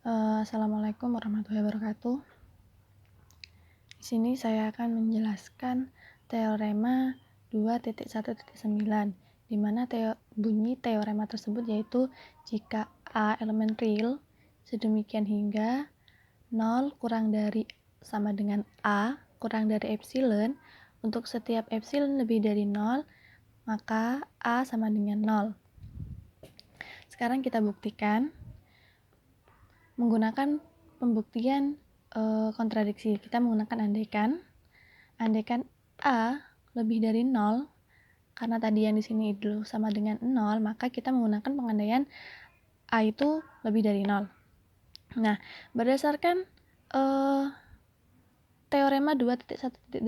Assalamualaikum warahmatullahi wabarakatuh. Di sini saya akan menjelaskan teorema 2.1.9, di mana bunyi teorema tersebut yaitu jika A elemen real sedemikian hingga 0 kurang dari sama dengan A kurang dari epsilon, untuk setiap epsilon lebih dari 0 maka A sama dengan 0. Sekarang kita buktikan menggunakan pembuktian kontradiksi. Kita menggunakan andaikan A lebih dari 0, karena tadi yang di sini dulu sama dengan 0, maka kita menggunakan pengandaian A itu lebih dari 0. Nah, berdasarkan teorema 2.1.8,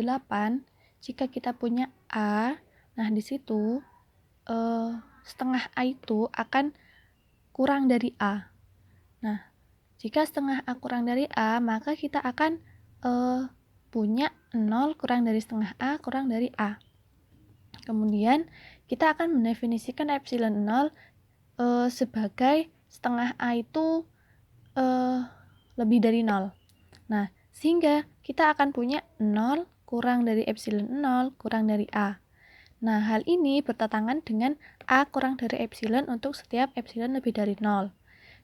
jika kita punya A, nah di situ setengah A itu akan kurang dari A. Nah, jika setengah A kurang dari A, maka kita akan punya 0 kurang dari setengah A kurang dari A. Kemudian kita akan mendefinisikan epsilon 0 sebagai setengah A itu lebih dari 0. Nah, sehingga kita akan punya 0 kurang dari epsilon 0 kurang dari A. Nah, hal ini bertentangan dengan A kurang dari epsilon untuk setiap epsilon lebih dari 0.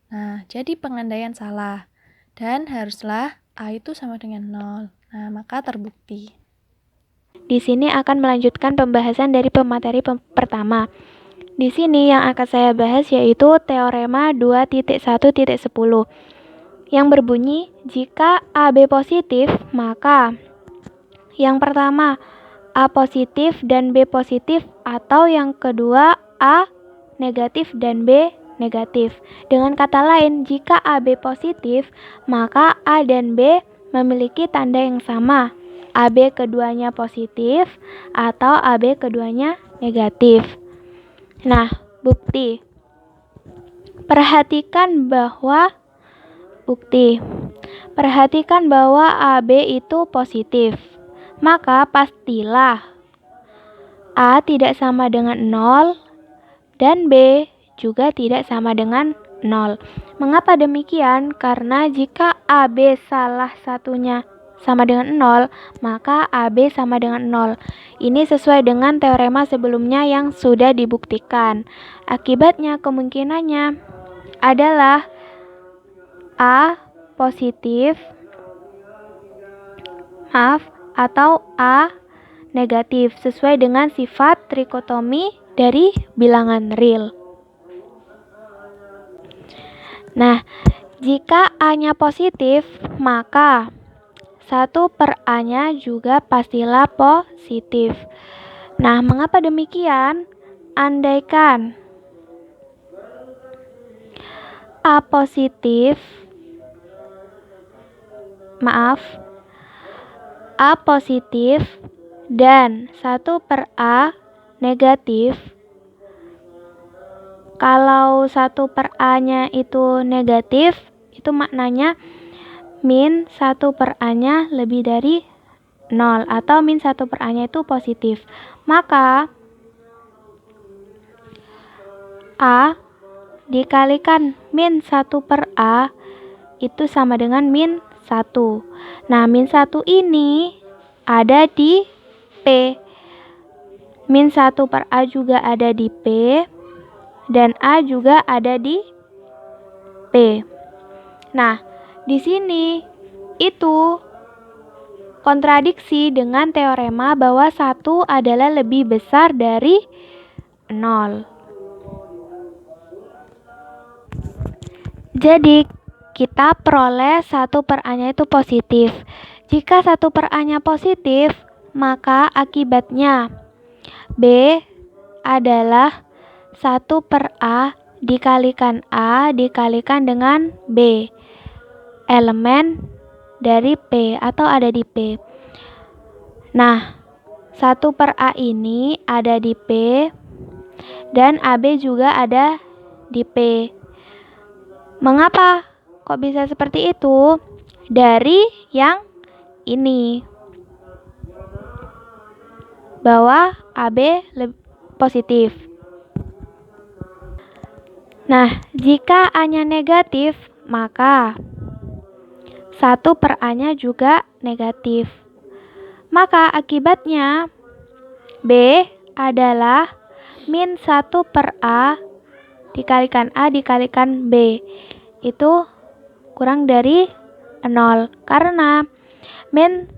Nah, jadi pengandaian salah dan haruslah A itu sama dengan 0. Nah, maka terbukti. Di sini akan melanjutkan pembahasan dari pemateri pertama. Di sini yang akan saya bahas yaitu teorema 2.1.10 yang berbunyi jika AB positif, maka yang pertama A positif dan B positif, atau yang kedua A negatif dan B negatif. Dengan kata lain, jika AB positif, maka A dan B memiliki tanda yang sama. AB keduanya positif atau AB keduanya negatif. Nah, bukti. Perhatikan bahwa AB itu positif. Maka pastilah A tidak sama dengan 0 dan B juga tidak sama dengan 0. Mengapa demikian? Karena jika AB salah satunya sama dengan 0, maka AB sama dengan 0. Ini sesuai dengan teorema sebelumnya yang sudah dibuktikan. Akibatnya kemungkinannya adalah A positif atau A negatif sesuai dengan sifat trikotomi dari bilangan real. Nah, jika A-nya positif, maka 1/A-nya juga pastilah positif. Nah, mengapa demikian? Andaikan A positif dan 1/A negatif. Kalau 1/A-nya itu negatif, itu maknanya min 1/A-nya lebih dari 0 atau min 1/A-nya itu positif. Maka A dikalikan min 1/A itu sama dengan min 1. Nah, min 1 ini ada di P. Min 1/A juga ada di P dan A juga ada di P. Nah, di sini itu kontradiksi dengan teorema bahwa 1 adalah lebih besar dari 0. Jadi, kita peroleh 1/A-nya itu positif. Jika 1/A-nya positif, maka akibatnya B adalah 1/A dikalikan A dikalikan dengan B, elemen dari P atau ada di P. Nah, 1/A ini ada di P dan AB juga ada di P. Mengapa kok bisa seperti itu? Dari yang ini, bahwa AB positif. Nah, jika A-nya negatif, maka 1/A-nya juga negatif. Maka akibatnya B adalah min 1/A dikalikan A dikalikan B. Itu kurang dari 0. Karena min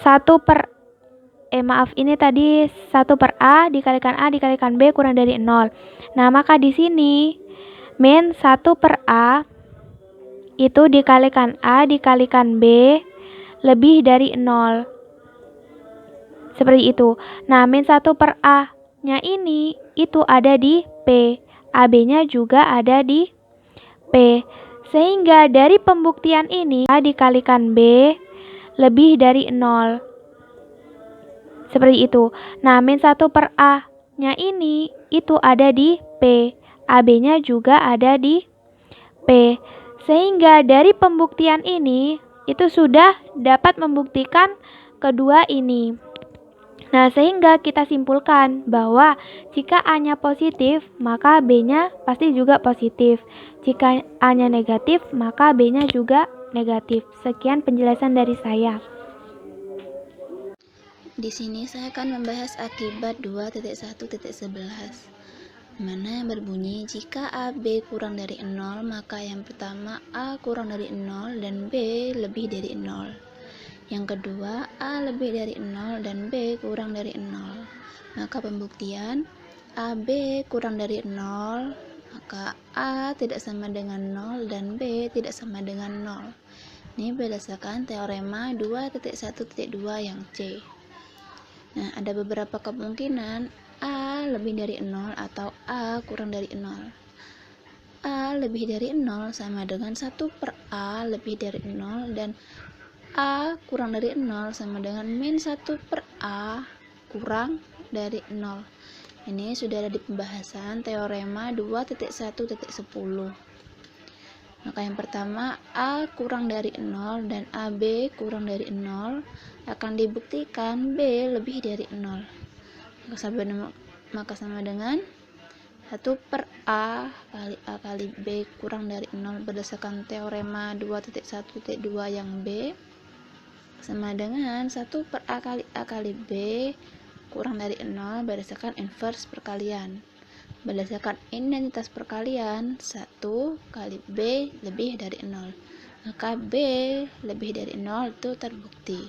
1/A dikalikan A dikalikan B kurang dari 0. Nah, maka di sini min 1/A itu dikalikan A dikalikan B lebih dari 0. Seperti itu. Nah, min 1/A-nya ini itu ada di P. AB-nya juga ada di P. Sehingga dari pembuktian ini A dikalikan B lebih dari 0. Seperti itu. Nah, min 1/A-nya ini itu ada di P. AB-nya juga ada di P. Sehingga dari pembuktian ini itu sudah dapat membuktikan kedua ini. Nah, sehingga kita simpulkan bahwa jika A-nya positif, maka B-nya pasti juga positif. Jika A-nya negatif, maka B-nya juga negatif. Sekian penjelasan dari saya. Di sini saya akan membahas akibat 2.1.11, mana berbunyi jika AB kurang dari 0, maka yang pertama A kurang dari 0 dan B lebih dari 0. Yang kedua, A lebih dari 0 dan B kurang dari 0. Maka pembuktian AB kurang dari 0, maka A tidak sama dengan 0 dan B tidak sama dengan 0. Ini berdasarkan teorema 2.1.2 yang C. Nah, ada beberapa kemungkinan A lebih dari 0 atau A kurang dari 0. A lebih dari 0 sama dengan 1/A lebih dari 0 dan A kurang dari 0 sama dengan min 1/A kurang dari 0. Ini sudah ada di pembahasan teorema 2.1.10. Maka yang pertama, A kurang dari 0 dan AB kurang dari 0 akan dibuktikan B lebih dari 0. Maka sama dengan 1/A kali A kali B kurang dari 0 berdasarkan teorema 2.1.2 yang B sama dengan 1/A kali A kali B kurang dari 0 berdasarkan inverse perkalian. Berdasarkan identitas perkalian, 1 kali B lebih dari 0. Maka B lebih dari 0 itu terbukti.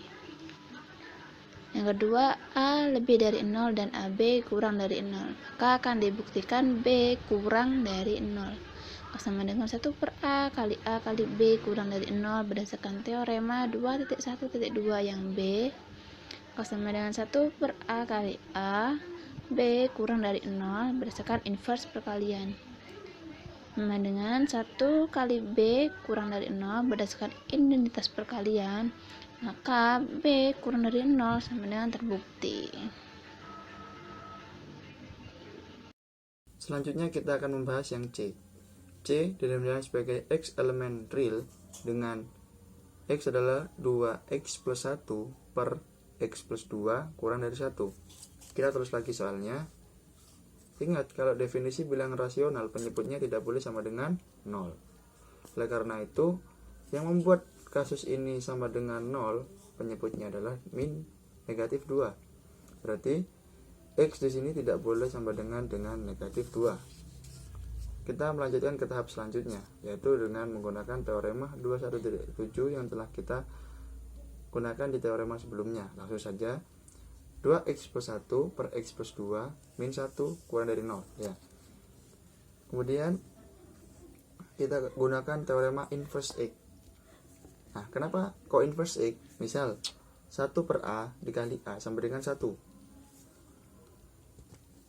Yang kedua, A lebih dari 0 dan AB kurang dari 0. Maka akan dibuktikan B kurang dari 0. Sama dengan 1/A kali A kali B kurang dari 0 berdasarkan teorema 2.1.2 yang B. Sama dengan 1/A kali A B kurang dari 0 berdasarkan inverse perkalian. Sama dengan 1 kali B kurang dari 0 berdasarkan identitas perkalian, maka B kurang dari 0 sama dengan terbukti. Selanjutnya kita akan membahas yang C. C didenominasi sebagai X elemen real dengan X adalah 2X plus 1 per X plus 2 kurang dari 1. Kita tulis lagi soalnya. Ingat, kalau definisi bilangan rasional penyebutnya tidak boleh sama dengan 0. Oleh karena itu, yang membuat kasus ini sama dengan 0 penyebutnya adalah min negatif 2. Berarti X di sini tidak boleh sama dengan negatif 2. Kita melanjutkan ke tahap selanjutnya, yaitu dengan menggunakan teorema 21.7 yang telah kita gunakan di teorema sebelumnya. Langsung saja, 2x plus 1 per x plus 2 min 1 kurang dari 0 ya. Kemudian kita gunakan teorema inverse x. Nah, kenapa kok inverse x? Misal 1/A dikali A sama dengan 1.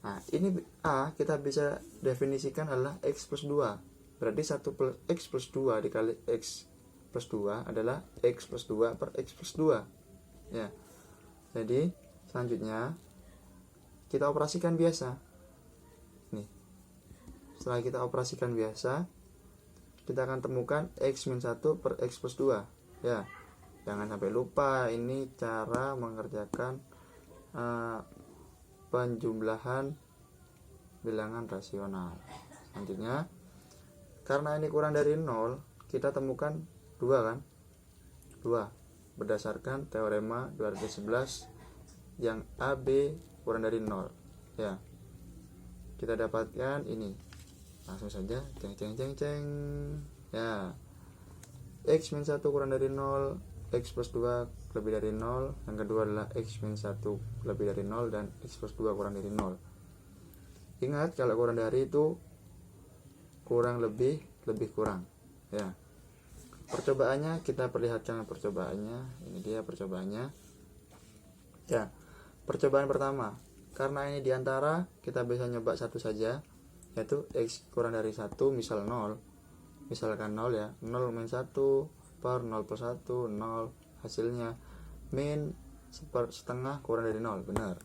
Nah, ini A kita bisa definisikan adalah x plus 2. Berarti 1 plus x plus 2 dikali x plus 2 adalah x plus 2 per x plus 2 ya. Jadi selanjutnya kita operasikan biasa. Nih, setelah kita operasikan biasa, kita akan temukan x min 1 per x plus 2 ya. Jangan sampai lupa, ini cara mengerjakan penjumlahan bilangan rasional. Selanjutnya Karena ini kurang dari 0, kita temukan 2 kan? 2 berdasarkan teorema 211 yang AB kurang dari 0 ya. Kita dapatkan ini. Langsung saja ceng ya. X min 1 kurang dari 0, X plus 2 lebih dari 0. Yang kedua adalah X min 1 lebih dari 0 dan X plus 2 kurang dari 0. Ingat, kalau kurang dari itu kurang lebih kurang ya. Percobaannya kita perlihatkan percobaannya. Ini dia percobaannya ya. Percobaan pertama, karena ini diantara, kita bisa nyoba satu saja, yaitu X kurang dari 1, misal 0, misalkan 0 ya, 0 min 1 per 0 plus 1, 0, hasilnya min setengah kurang dari 0, benar.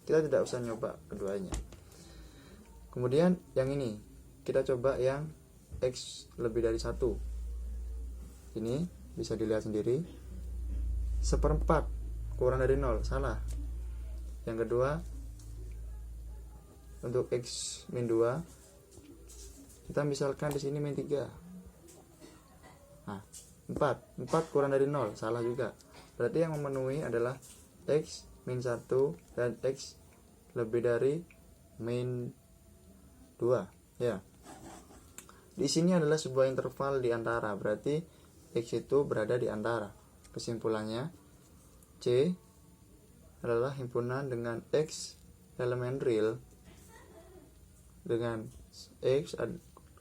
Kita tidak usah nyoba keduanya. Kemudian yang ini, kita coba yang X lebih dari 1. Ini bisa dilihat sendiri, 1/4 kurang dari 0, salah. Yang kedua, untuk X min 2, kita misalkan di sini min 3. Nah, 4 kurang dari 0, salah juga. Berarti yang memenuhi adalah X min 1 dan X lebih dari min 2 ya. Di sini adalah sebuah interval di antara, berarti X itu berada di antara. Kesimpulannya, C adalah himpunan dengan X elemen real dengan X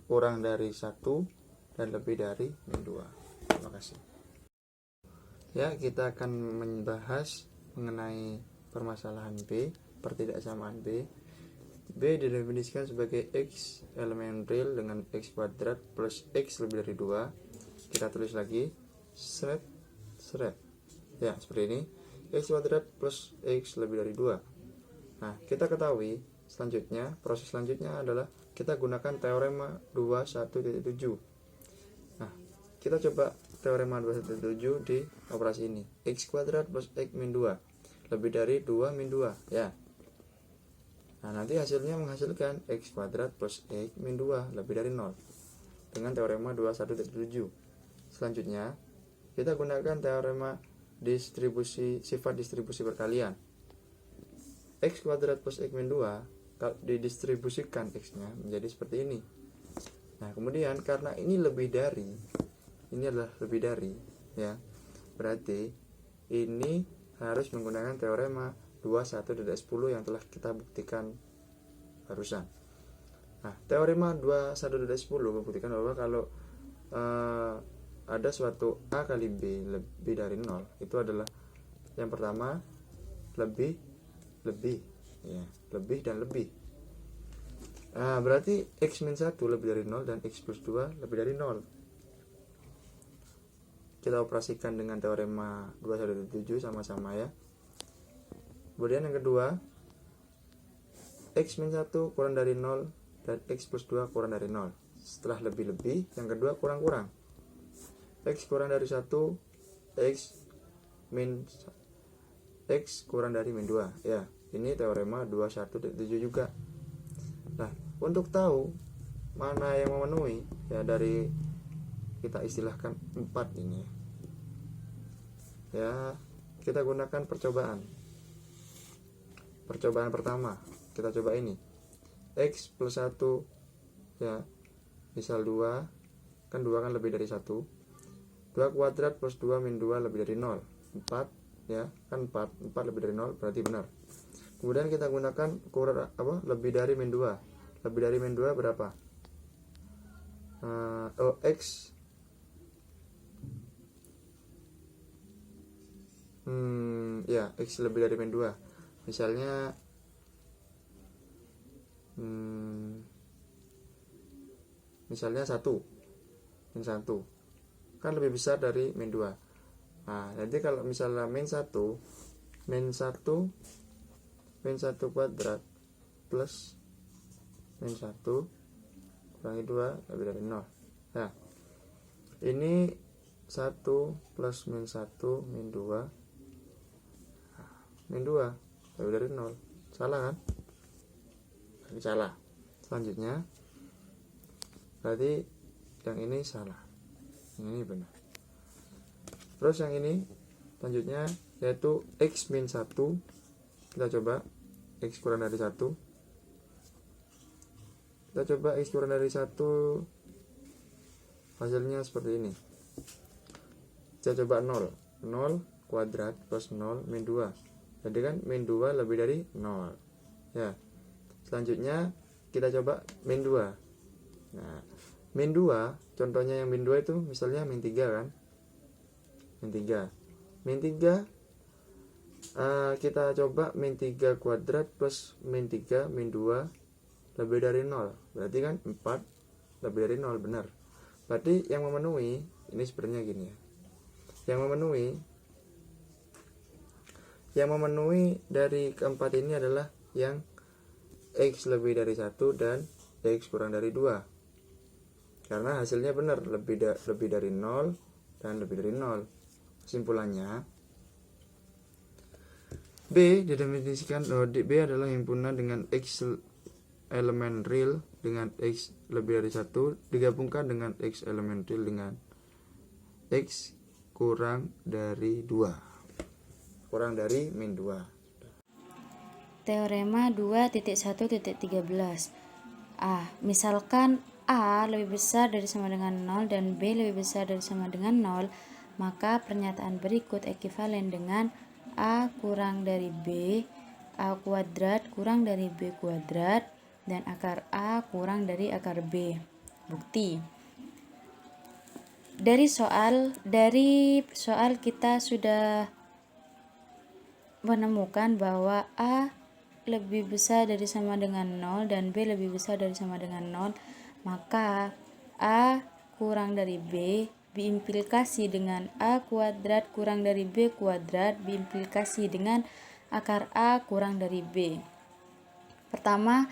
kurang dari 1 dan lebih dari min 2. Terima kasih. Ya, kita akan membahas mengenai permasalahan B, pertidaksamaan B. B didefinisikan sebagai X elemen real dengan X kuadrat plus X lebih dari 2. Kita tulis lagi, seret. Ya, seperti ini. X kuadrat plus X lebih dari 2. Nah, kita ketahui selanjutnya, proses selanjutnya adalah kita gunakan teorema 21.7. Nah, kita coba teorema 21.7 di operasi ini. X kuadrat plus X min 2 lebih dari 2 min 2 ya. Nah, nanti hasilnya menghasilkan X kuadrat plus X min 2 lebih dari 0 dengan teorema 21.7. Selanjutnya, kita gunakan teorema sifat distribusi perkalian. X kuadrat plus X min 2 kalau didistribusikan X nya menjadi seperti ini. Nah, kemudian karena ini adalah lebih dari ya, berarti ini harus menggunakan teorema 21.10 yang telah kita buktikan barusan. Nah, teorema 21.10 membuktikan bahwa kalau ada suatu A kali B lebih dari 0, itu adalah yang pertama lebih ya, lebih dan lebih. Nah, berarti X min 1 lebih dari 0 dan X plus 2 lebih dari 0. Kita operasikan dengan teorema 21.7 sama-sama ya. Kemudian yang kedua, X min 1 kurang dari 0 dan X plus 2 kurang dari 0. Setelah lebih-lebih, yang kedua kurang-kurang. X kurang dari 1, X kurang dari min 2 ya. Ini teorema 21.7 juga. Nah, untuk tahu mana yang memenuhi ya, dari kita istilahkan 4 ini ya, kita gunakan percobaan. Percobaan pertama, kita coba ini. X plus 1 ya, misal 2, kan 2 kan lebih dari 1. 2 kuadrat plus 2 min 2 lebih dari 0. 4 ya, kan 4 lebih dari 0, berarti benar. Kemudian kita gunakan lebih dari min 2. Lebih dari min 2 berapa? X ya, X lebih dari min 2. Misalnya misalnya 1 min 1 kan lebih besar dari min 2. Nah, nanti kalau misalnya min 1 kuadrat plus min 1 kurangi 2 lebih dari 0. Nah, ini 1 plus min 1 min 2 lebih dari 0. Salah kan? Salah. Selanjutnya, berarti yang ini salah, yang ini benar. Terus yang ini selanjutnya yaitu X min 1. Kita coba X kurang dari 1. Kita coba X kurang dari 1, hasilnya seperti ini. Kita coba 0 kuadrat plus 0 min 2. Jadi kan min 2 lebih dari 0 ya. Selanjutnya kita coba min 2. Nah, min 2, contohnya yang min 2 itu misalnya min 3 kan. Min 3 kita coba min 3 kuadrat plus min 3 min 2 lebih dari 0. Berarti kan 4 lebih dari 0, benar. Berarti yang memenuhi, ini sebenarnya gini ya. Yang memenuhi dari keempat ini adalah yang X lebih dari 1 dan X kurang dari 2. Karena hasilnya benar, lebih dari 0 dan lebih dari 0. Kesimpulannya, B didefinisikan B adalah himpunan dengan X elemen real dengan X lebih dari 1 digabungkan dengan X elemen real dengan X kurang dari 2, kurang dari min 2. Teorema 2.1.13. Misalkan A lebih besar dari sama dengan 0 dan B lebih besar dari sama dengan 0, maka pernyataan berikut ekivalen dengan A kurang dari B, A kuadrat kurang dari B kuadrat, dan akar A kurang dari akar B. Bukti. Dari soal kita sudah menemukan bahwa A lebih besar dari sama dengan 0 dan B lebih besar dari sama dengan 0, maka A kurang dari B diimplikasi dengan A kuadrat kurang dari B kuadrat diimplikasi dengan akar A kurang dari B. Pertama,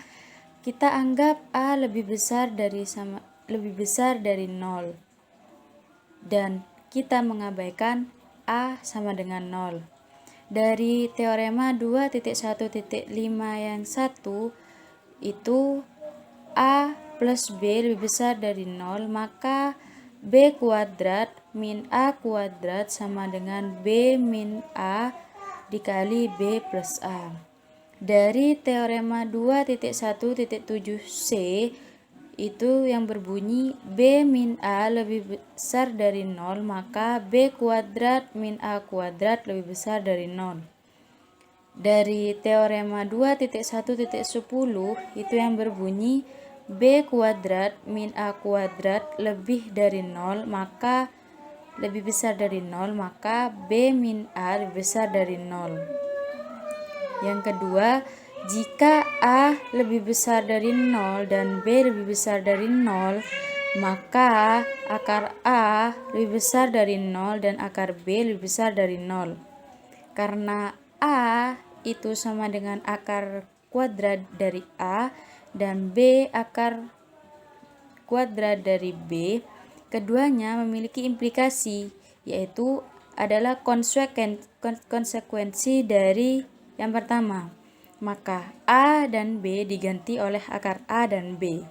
kita anggap A lebih besar dari 0 dan kita mengabaikan A sama dengan 0. Dari teorema 2.1.5 yang 1 itu A plus B lebih besar dari 0, maka B kuadrat min A kuadrat sama dengan B min A dikali B plus A. Dari teorema 2.1.7c itu yang berbunyi B min A lebih besar dari 0, maka B kuadrat min A kuadrat lebih besar dari 0. Dari teorema 2.1.10 itu yang berbunyi B kuadrat min A kuadrat lebih dari 0, maka lebih besar dari 0, maka B min A lebih besar dari 0. Yang kedua, jika A lebih besar dari 0 dan B lebih besar dari 0, maka akar A lebih besar dari 0 dan akar B lebih besar dari 0. Karena A itu sama dengan akar kuadrat dari A dan B akar kuadrat dari B, keduanya memiliki implikasi, yaitu adalah konsekuensi dari yang pertama. Maka A dan B diganti oleh akar A dan B.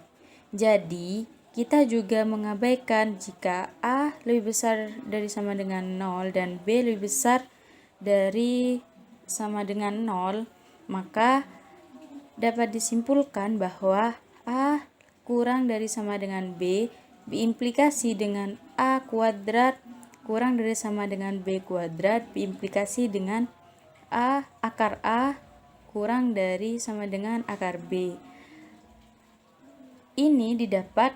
Jadi, kita juga mengabaikan jika A lebih besar dari sama dengan 0 dan B lebih besar dari sama dengan 0, maka dapat disimpulkan bahwa A kurang dari sama dengan B diimplikasi dengan A kuadrat kurang dari sama dengan B kuadrat diimplikasi dengan akar A kurang dari sama dengan akar B. Ini didapat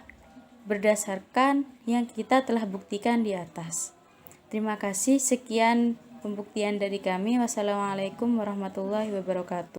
berdasarkan yang kita telah buktikan di atas. Terima kasih, sekian pembuktian dari kami. Wassalamualaikum warahmatullahi wabarakatuh.